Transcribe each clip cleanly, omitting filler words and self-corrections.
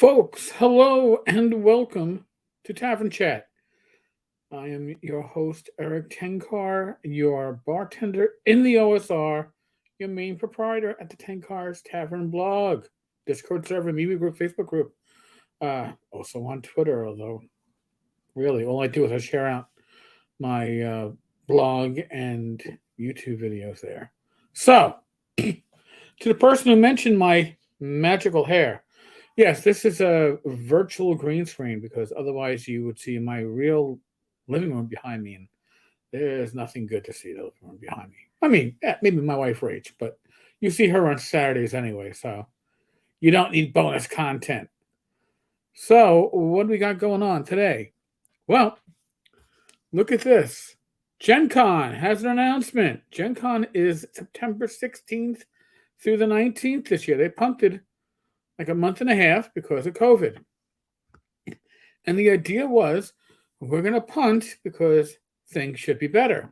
Folks, hello and welcome to Tavern Chat. I am your host, Eric Tenkar, your bartender in the OSR, your main proprietor at the Tenkar's Tavern blog, Discord server, media group, Facebook group, also on Twitter, although really all I do is I share out my blog and YouTube videos there. So, to the person who mentioned my magical hair, yes, this is a virtual green screen because otherwise you would see my real living room behind me, and there's nothing good to see the living room behind me. I mean, maybe my wife Rach, but you see her on Saturdays anyway, so you don't need bonus content. So, what do we got going on today? Well, look at this. GenCon has an announcement. GenCon is September 16th through the 19th this year. They punted like a month and a half because of COVID. And the idea was we're going to punt because things should be better.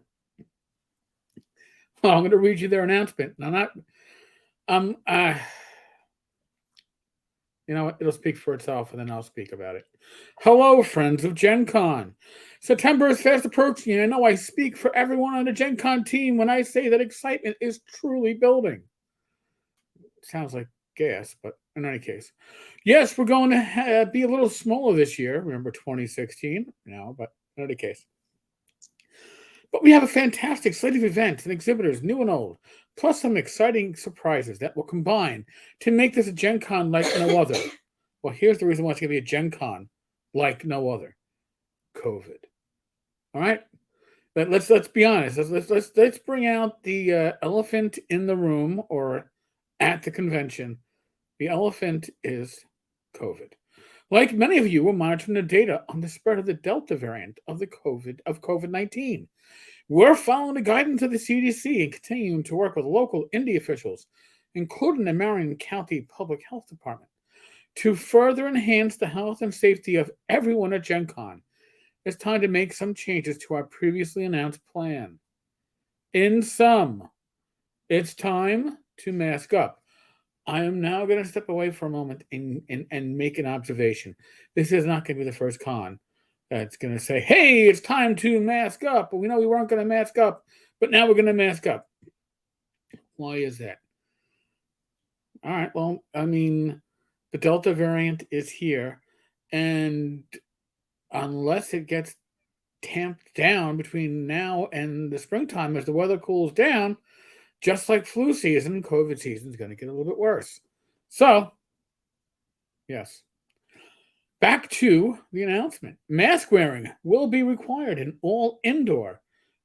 Well, I'm going to read you their announcement. Now, not, you know what? It'll speak for itself, and then I'll speak about it. Hello, friends of GenCon. September is fast approaching, and I know I speak for everyone on the GenCon team when I say that excitement is truly building. Sounds like gas, but in any case, yes, we're going to be a little smaller this year. Remember 2016? No, but in any case. But we have a fantastic slate of events and exhibitors, new and old, plus some exciting surprises that will combine to make this a Gen Con like no other. Well, here's the reason why it's going to be a Gen Con like no other. COVID. All right? But let's be honest. Let's bring out the elephant in the room or at the convention. The elephant is COVID. Like many of you, we're monitoring the data on the spread of the Delta variant of COVID-19. We're following the guidance of the CDC and continuing to work with local Indy officials, including the Marion County Public Health Department, to further enhance the health and safety of everyone at GenCon. It's time to make some changes to our previously announced plan. In sum, it's time to mask up. I am now going to step away for a moment and make an observation. This is not going to be the first con that's going to say, hey, it's time to mask up. But we know we weren't going to mask up, but now we're going to mask up. Why is that? All right, well, I mean, the Delta variant is here, and unless it gets tamped down between now and the springtime as the weather cools down, just like flu season, COVID season is going to get a little bit worse. So, yes. Back to the announcement. Mask wearing will be required in all indoor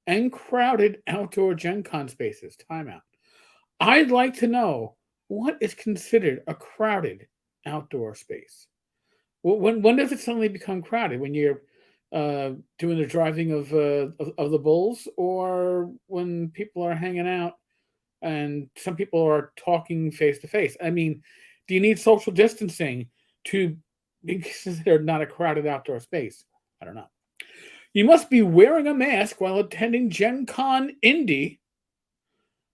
and crowded outdoor Gen Con spaces. Timeout. I'd like to know what is considered a crowded outdoor space. When does it suddenly become crowded? When you're doing the driving of the bulls, or when people are hanging out and some people are talking face to face? I mean, do you need social distancing to be considered not a crowded outdoor space? I don't know. You must be wearing a mask while attending Gen Con Indy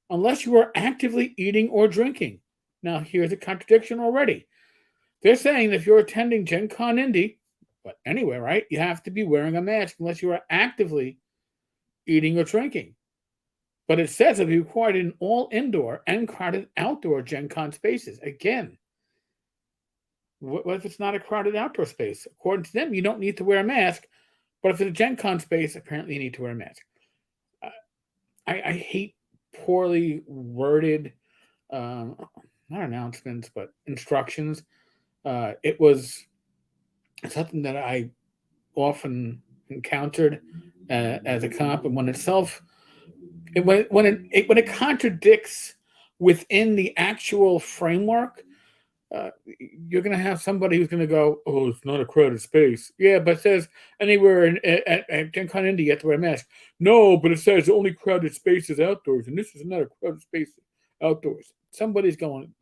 unless you are actively eating or drinking. Now, here's a contradiction already. They're saying that if you're attending Gen Con Indy, but anyway, right, you have to be wearing a mask unless you are actively eating or drinking. But it says it'll be required in all indoor and crowded outdoor Gen Con spaces. Again, what if it's not a crowded outdoor space? According to them, you don't need to wear a mask. But if it's a Gen Con space, apparently you need to wear a mask. I hate poorly worded, not announcements, but instructions. It was something that I often encountered as a comp, and when it contradicts within the actual framework, you're going to have somebody who's going to go, "Oh, it's not a crowded space." Yeah, but it says anywhere at Gen Con Indy you have to wear a mask. No, but it says only crowded spaces outdoors, and this is not a crowded space outdoors. Somebody's going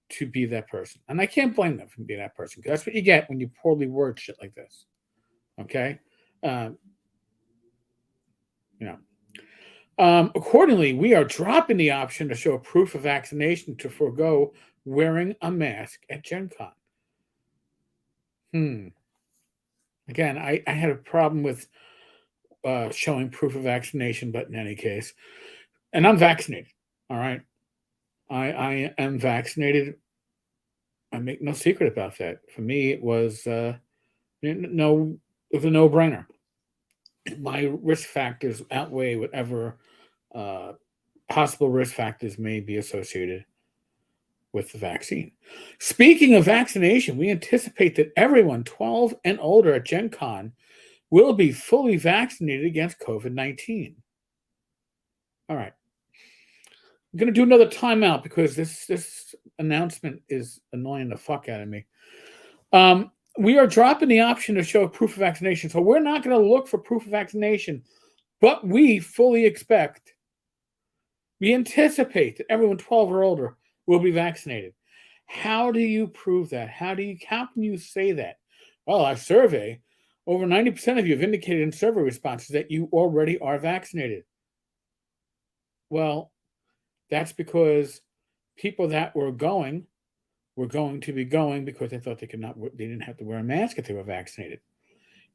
to be that person, and I can't blame them for being that person, because that's what you get when you poorly word shit like this. Okay, you know. Accordingly, we are dropping the option to show proof of vaccination to forego wearing a mask at Gen Con. Again, I had a problem with showing proof of vaccination, but in any case, and I'm vaccinated. All right, I am vaccinated. I make no secret about that. For me, it was no, it was a no-brainer. My risk factors outweigh whatever uh, possible risk factors may be associated with the vaccine. Speaking of vaccination, we anticipate that everyone 12 and older at GenCon will be fully vaccinated against COVID-19. All right. I'm going to do another timeout because this announcement is annoying the fuck out of me. We are dropping the option to show proof of vaccination. So we're not going to look for proof of vaccination, but we fully expect, we anticipate that everyone 12 or older will be vaccinated. How do you prove that? How can you say that? Well, our survey, over 90% of you have indicated in survey responses that you already are vaccinated. Well, that's because people that were going to be going because they thought they didn't have to wear a mask if they were vaccinated.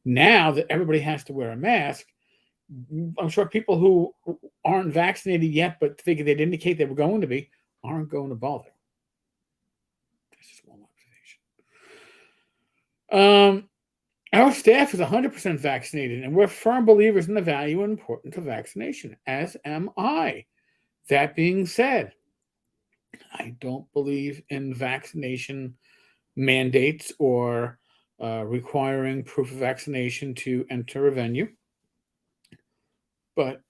Now that everybody has to wear a mask, I'm sure people who aren't vaccinated yet but think they'd indicate they were going to be aren't going to bother. That's just one observation. Our staff is 100% vaccinated, and we're firm believers in the value and importance of vaccination, as am I. That being said, I don't believe in vaccination mandates or requiring proof of vaccination to enter a venue. But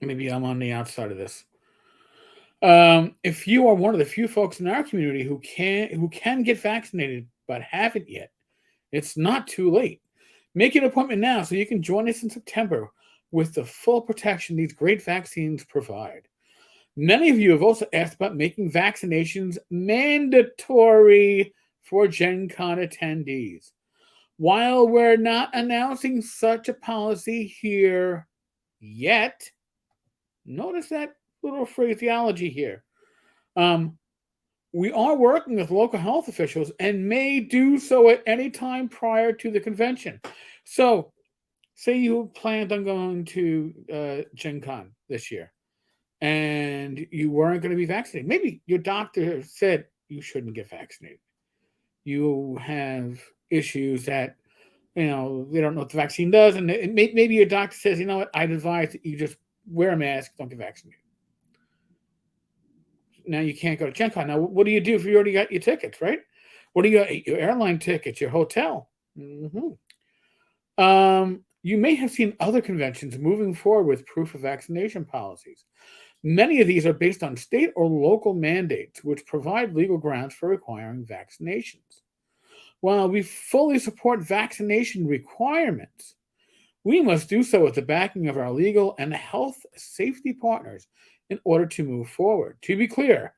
maybe I'm on the outside of this. If you are one of the few folks in our community who can get vaccinated but haven't yet, it's not too late. Make an appointment now so you can join us in September with the full protection these great vaccines provide. Many of you have also asked about making vaccinations mandatory for GenCon attendees. While we're not announcing such a policy here yet, notice that little phraseology here. We are working with local health officials and may do so at any time prior to the convention. So, say you planned on going to GenCon this year and you weren't going to be vaccinated. Maybe your doctor said you shouldn't get vaccinated. You have issues that, they don't know what the vaccine does. And maybe your doctor says, you know what, I'd advise that you just wear a mask, don't get vaccinated. Now you can't go to GenCon. Now, what do you do if you already got your tickets, right? What do you got? Your airline tickets, your hotel. You may have seen other conventions moving forward with proof of vaccination policies. Many of these are based on state or local mandates, which provide legal grounds for requiring vaccinations. While we fully support vaccination requirements, we must do so with the backing of our legal and health safety partners in order to move forward. To be clear,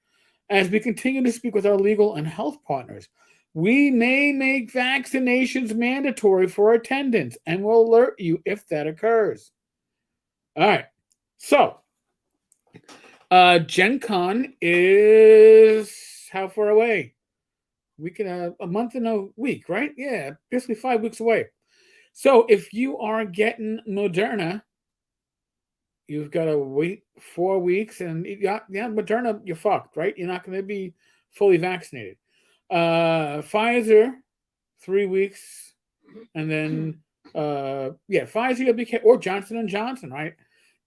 as we continue to speak with our legal and health partners, we may make vaccinations mandatory for attendance and will alert you if that occurs. All right. So, GenCon is how far away? A month and a week, right? Yeah, basically 5 weeks away. So if you are getting Moderna, you've got to wait 4 weeks, and Moderna, you're fucked, right? You're not going to be fully vaccinated. Pfizer, 3 weeks, and then Pfizer, you'll be or Johnson & Johnson, right?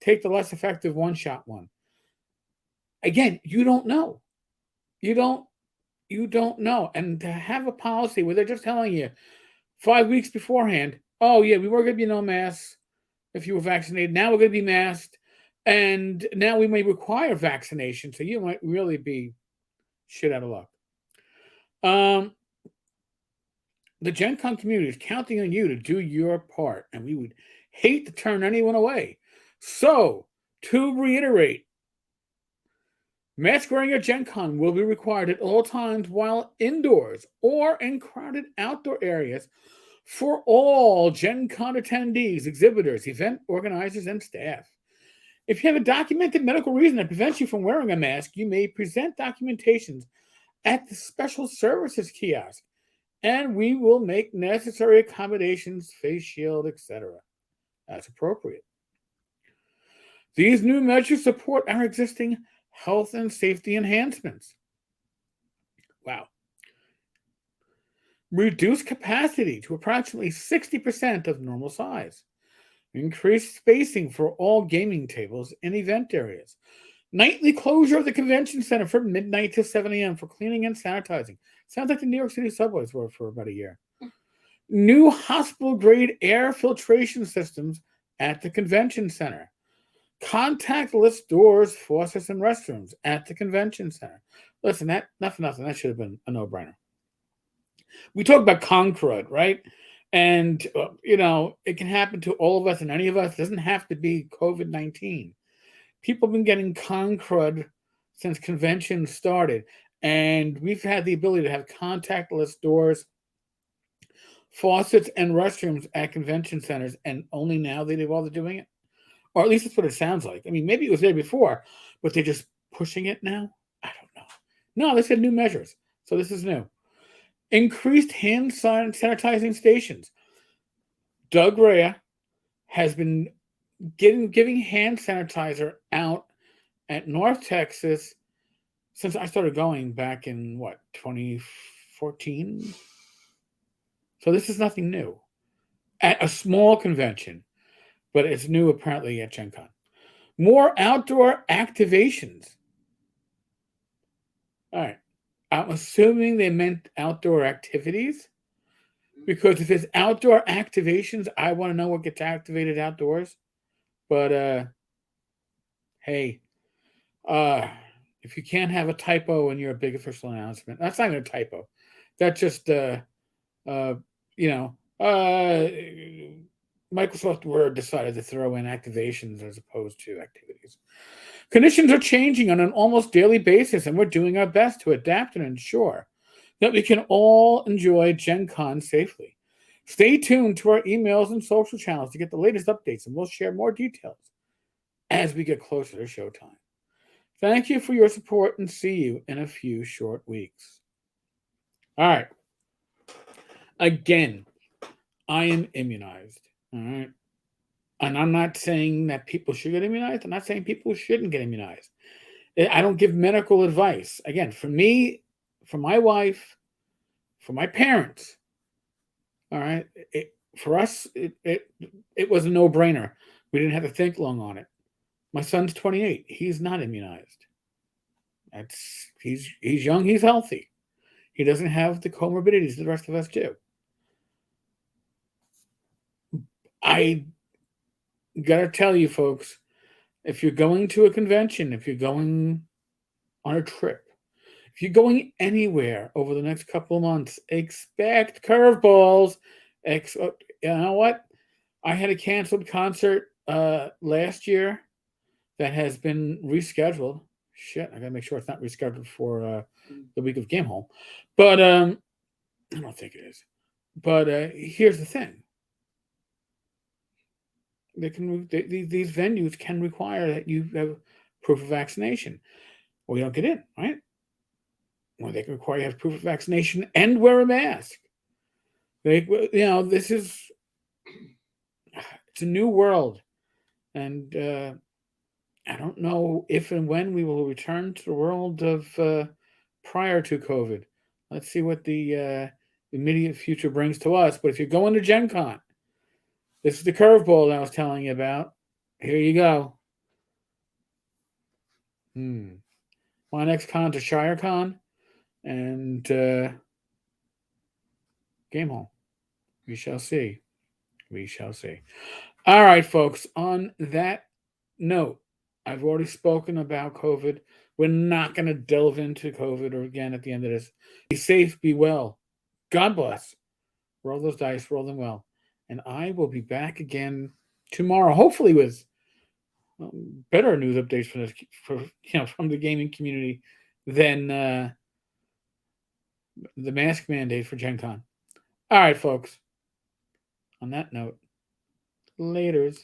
Take the less effective one-shot one. Again, you don't know. You don't know. And to have a policy where they're just telling you 5 weeks beforehand, oh yeah, we were going to be no masks if you were vaccinated. Now we're going to be masked, and now we may require vaccination. So you might really be shit out of luck. The GenCon community is counting on you to do your part, and we would hate to turn anyone away. So, to reiterate, mask wearing at GenCon will be required at all times while indoors or in crowded outdoor areas for all GenCon attendees, exhibitors, event organizers, and staff. If you have a documented medical reason that prevents you from wearing a mask, you may present documentations at the special services kiosk and we will make necessary accommodations, face shield, etc., as appropriate. These new measures support our existing health and safety enhancements. Wow. Reduce capacity to approximately 60% of normal size. Increase spacing for all gaming tables and event areas. Nightly closure of the convention center from midnight to 7 a.m. for cleaning and sanitizing. Sounds like the New York City subways were for about a year. New hospital-grade air filtration systems at the convention center. Contactless doors, faucets, and restrooms at the convention center. Listen, that not for nothing. That should have been a no-brainer. We talk about concrud, right? And, it can happen to all of us and any of us. It doesn't have to be COVID-19. People have been getting concrud since conventions started. And we've had the ability to have contactless doors, faucets, and restrooms at convention centers. And only now they've all doing it. Or at least that's what it sounds like. I mean, maybe it was there before, but they're just pushing it now? I don't know. No, they said new measures. So this is new. Increased hand sanitizing stations. Doug Rea has been giving hand sanitizer out at North Texas since I started going back in, 2014? So this is nothing new. At a small convention, but it's new apparently at GenCon. More outdoor activations. All right. I'm assuming they meant outdoor activities, because if it's outdoor activations, I want to know what gets activated outdoors. But hey, if you can't have a typo in your big official announcement, that's not even a typo. That's just Microsoft Word decided to throw in activations as opposed to activities. Conditions are changing on an almost daily basis, and we're doing our best to adapt and ensure that we can all enjoy GenCon safely. Stay tuned to our emails and social channels to get the latest updates, and we'll share more details as we get closer to showtime. Thank you for your support, and see you in a few short weeks. All right. Again, I am immunized. All right. And I'm not saying that people should get immunized. I'm not saying people shouldn't get immunized. I don't give medical advice. Again, for me, for my wife, for my parents, all right, for us, it was a no-brainer. We didn't have to think long on it. My son's 28. He's not immunized. He's young. He's healthy. He doesn't have the comorbidities the rest of us do. I gotta tell you, folks, if you're going to a convention, if you're going on a trip, if you're going anywhere over the next couple of months, expect curveballs. You know what? I had a canceled concert last year that has been rescheduled. Shit, I gotta make sure it's not rescheduled for the week of Game Home. But I don't think it is. But here's the thing. These venues can require that you have proof of vaccination, or you don't get in, right? Or they can require you have proof of vaccination and wear a mask. This is it's a new world, and I don't know if and when we will return to the world of prior to COVID. Let's see what the immediate future brings to us. But if you're going to GenCon, this is the curveball that I was telling you about. Here you go. My next con to ShireCon and Game Hall. We shall see. We shall see. All right, folks. On that note, I've already spoken about COVID. We're not going to delve into COVID or again at the end of this. Be safe, be well. God bless. Roll those dice, roll them well. And I will be back again tomorrow, hopefully with better news updates from the gaming community than the mask mandate for GenCon. All right, folks. On that note, laters.